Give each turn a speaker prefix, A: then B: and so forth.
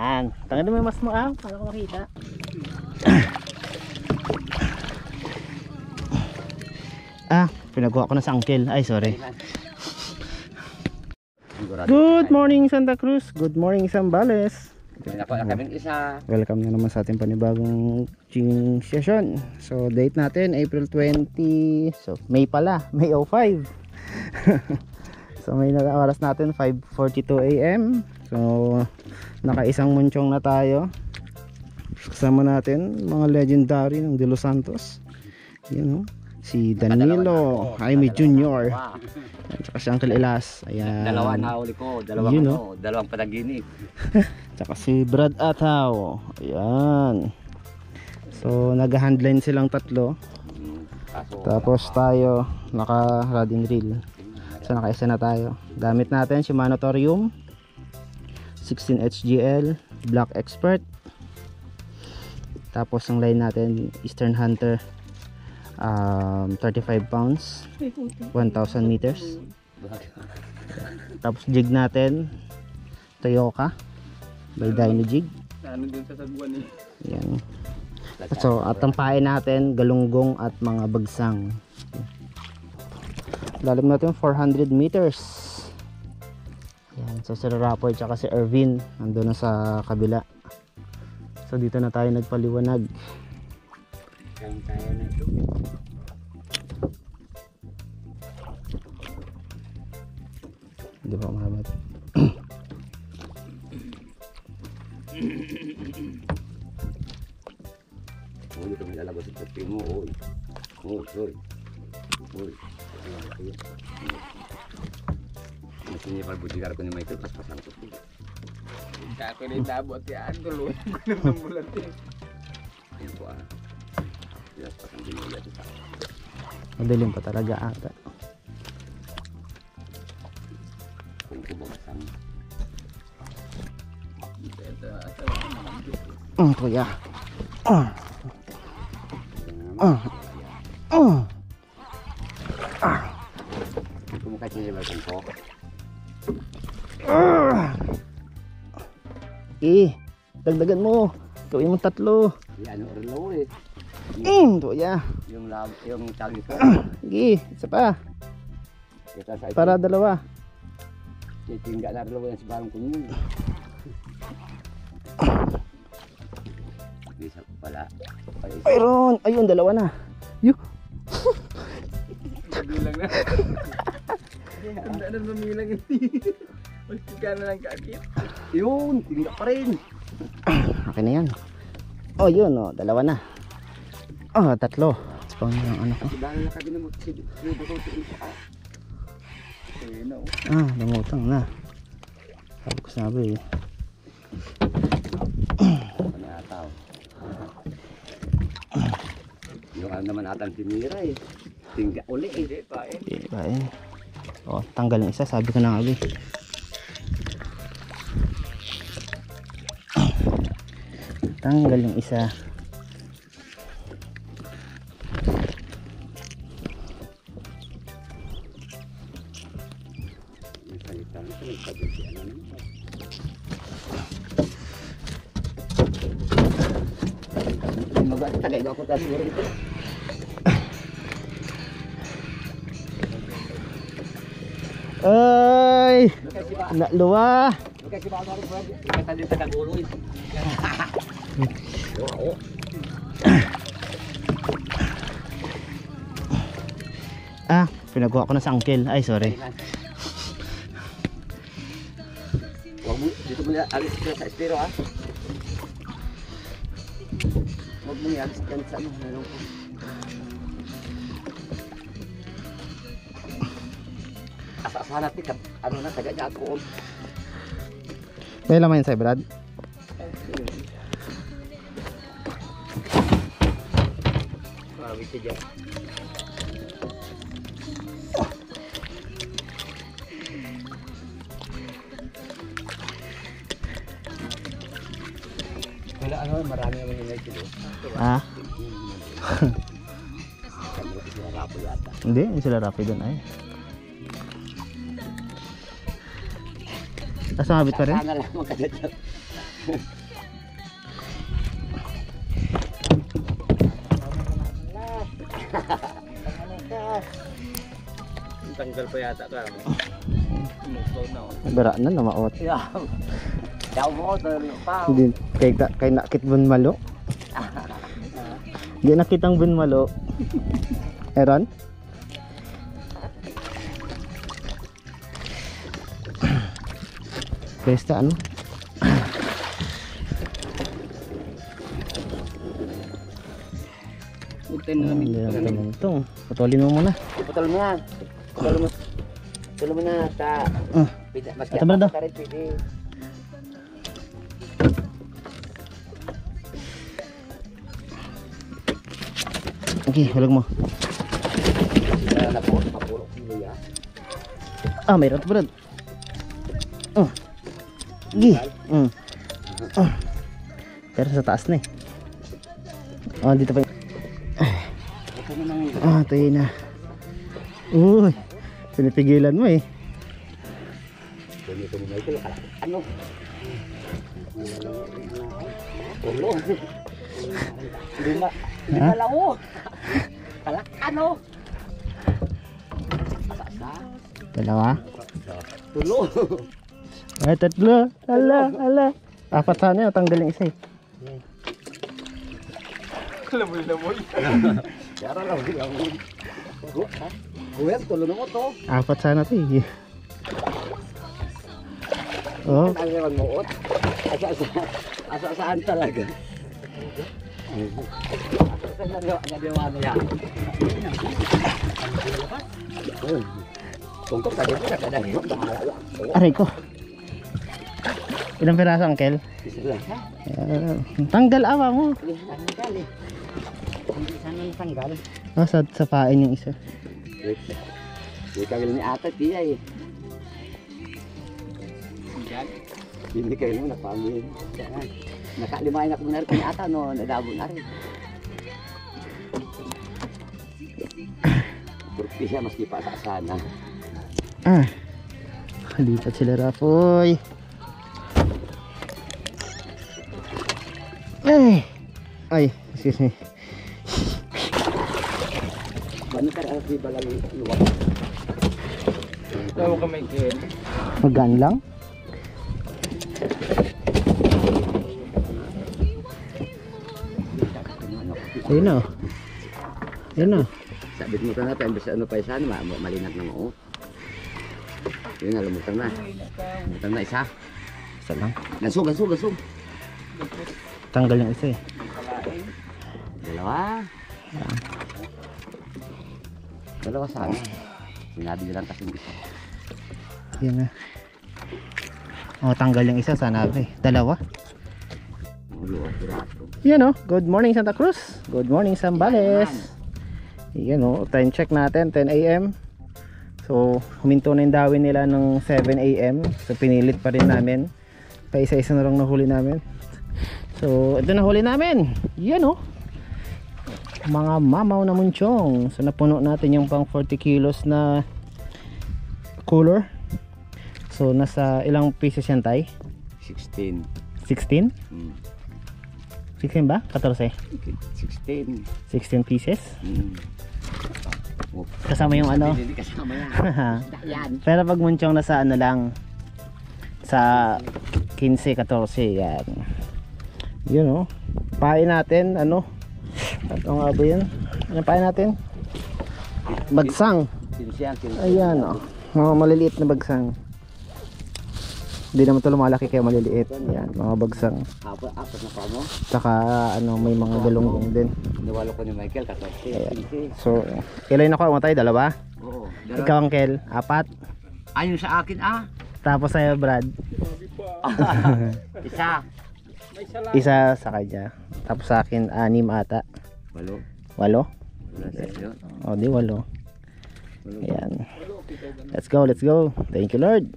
A: Yan. Tanggalin mo yung mas mo para ko makita. Pinagawa ko na sa uncle. Ay, sorry. Good morning Santa Cruz. Good morning Zambales. Welcome na naman sa ating panibagong ching session. So date natin April 20. So May pala, May 05. So may oras natin 5:42 AM. So nakaisang munchong na tayo. Kasama natin mga legendary ng De Los Santos. Yan, si Danilo Jaime Jr. At saka si Uncle Elas. Ayan.
B: Dalawang hawli ko, dalawang panaginip.
A: Tsaka si Brad Ataw. Ayan. So nag-handline silang tatlo. Tapos tayo naka riding reel. So nakaisa na tayo. Gamit natin Shimano Torium 16 HGL Black Expert. Tapos ang line natin Eastern Hunter 35 pounds 1,000 meters. Tapos jig natin Toyoka by Dyno Jig. Ano dun sa saguan eh. Yan. So at ang pain natin galunggong at mga bagsang. Lalim natin 400 meters. Yan. So si Rapoy tsaka si Ervin nandun na sa kabila. So dito na tayo nagpaliwanag.
B: Kaya na ito.
A: Hindi pa mahabat.
B: Uy, kami lalabas sa pati mo. Uy. Masih nyepal budigar ko ni Michael pas pasang ko.
C: Kako ni tabot yan. Tulungan ko ng bulat eh.
B: Yan po Yes, pasang dinulat ito.
A: Madilim pa talaga ata.
B: Kung kubasang.
A: Kuya.
B: Kumukha siya yung ko.
A: Dagdagan mo. Gawin mo 3.
B: Yan, orlo eh.
A: Kuya.
B: Yung tagi ko.
A: Isa pa. Para 2.
B: Tinggal na dalawa yan sa barang kunyo. Bisa ko pala.
A: Ayun, 2 na. Yuh.
C: Bilang na. Tanda na mamilang hindi. Magtika na lang kakit.
B: Yun, tinggal pa rin.
A: Okay na yan. Yun 2 na. 3. Spawn yung ano ko.
B: Dahil na kami na magsibuto-tuin ko.
A: Lumutang na. Sabi eh.
B: Ano ataw? Yung naman atang tinira eh. Tingga uli eh.
A: Hindi pa eh. Tanggal ng isa. Sabi ko na nga eh. Tanggal yung isa.
B: Tagay ako tayo ito.
A: Ay! Luwa!
B: Kasi ba ako kata din sa kagulo eh.
A: Pinagawa ko na sa uncle. Ay, sorry.
B: Wag mo dito mo alis sa estero Wag mo yan sa meron ko. Asa-asa natin na taga niya ako.
A: May laman sa Brad?
B: Grabe siya. Wala marami naman yung nagkilo.
A: Hindi sila rapi doon ay. Sumabit pa rin?
B: Sana lang magkadadyan. Tanggal pa yata ka.
A: Bara na na maot.
B: Yeah. Daw mo to pa.
A: Hindi kay nakit bun malo. Di nakitang bun malo. Eron? Pesta ano? Hindi na tumintong. Putulin mo muna.
B: Putol mo yan. Putol mo na sa mas
A: Ito ba daw?
B: ka rin pwede.
A: Okay, hulog mo.
B: Mapulok si Luya.
A: Ah, mayroon ito brad. Oh. Gi. Oh. Pero sa taas na eh. Oh, dito pa. Ah, tayo na. Uy. Pinipigilan mo eh.
B: Ganito ni Michael. Ano? Ulo. Hindi malawo. Kalak ano?
A: Dalawa.
B: Tulo.
A: Ay, tatlo. Ala. Apat sana yun. Tanggalin isa eh.
C: Lamoy.
B: Yara lang. Kuya, tulo na mo to.
A: Apat sana to eh. Oh.
B: Ang naman mo. Asa-saan talaga. Nagawa na yan. Tungkol tadi mo nakadali.
A: Aray ko. Ilang piraso, Uncle? Tanggal awa mo.
B: Tanggal eh. Hindi sana yung tanggal.
A: Oh, sa pain yung isa.
B: Hindi kagil ni ata tiya eh. Hindi kayo mo napamilin. Nakalimayin ako na rin ni ata no. Nadabo na rin. Burki siya maski pa sa sana.
A: Ah. Halipat sila Rafoy. Ay, excuse me.
B: Ano ka rin balang luwag?
C: Tawo ka Michael.
A: Magaan lang. Ayun na. Ayun na.
B: Sabit mo ka na tayo. Basta ano pa isa. Malinag na mo. Yun na, lumutang na. Lumutang na isa.
A: Isa lang.
B: Gasog.
A: Tanggal yung isa eh.
B: Dalawa sana. Sinabi nilang kasi isa.
A: Yan na. Oh, tanggal yung isa sana eh. Dalawa. Yan oh. Good morning Santa Cruz. Good morning Zambales. Yan oh. Time check natin 10 AM. So huminto na yung dawin nila ng 7 AM. So pinilit pa rin namin. Pa isa-isa na lang nahuli namin. So ito na huli namin. Yan oh. Mga mamaw na munchong. So napuno natin yung pang 40 kilos na cooler. So nasa ilang pieces yan tay?
B: 16.
A: 16? 16 ba? 14?
B: 16.
A: 16 pieces? Kasama yung ano?
B: Hindi kasama yan.
A: Pero pag munchong nasa ano lang sa 15, 14 yan. Yun oh. Pain natin ano? Ano nga ba yan? Ano pain natin? Bagsang. Ayan oh. Mga maliliit na bagsang. Hindi naman ito lumalaki kaya maliliit. Ayan, mga bagsang.
B: Apat na pa mo?
A: Tsaka ano, may mga galunggong din.
B: Niwalo ko ni Michael, 14.
A: So, ilan ako umatay? Dalawa?
B: Oo.
A: Ikaw Uncle? 4?
B: Ayun sa akin
A: Tapos sa'yo Brad?
B: Isa.
A: Isa sa kanya. Tapos sa akin 6 ata.
B: 8.
A: 8?
B: Wala sa iyo.
A: O di 8. Ayan. Let's go. Thank you Lord.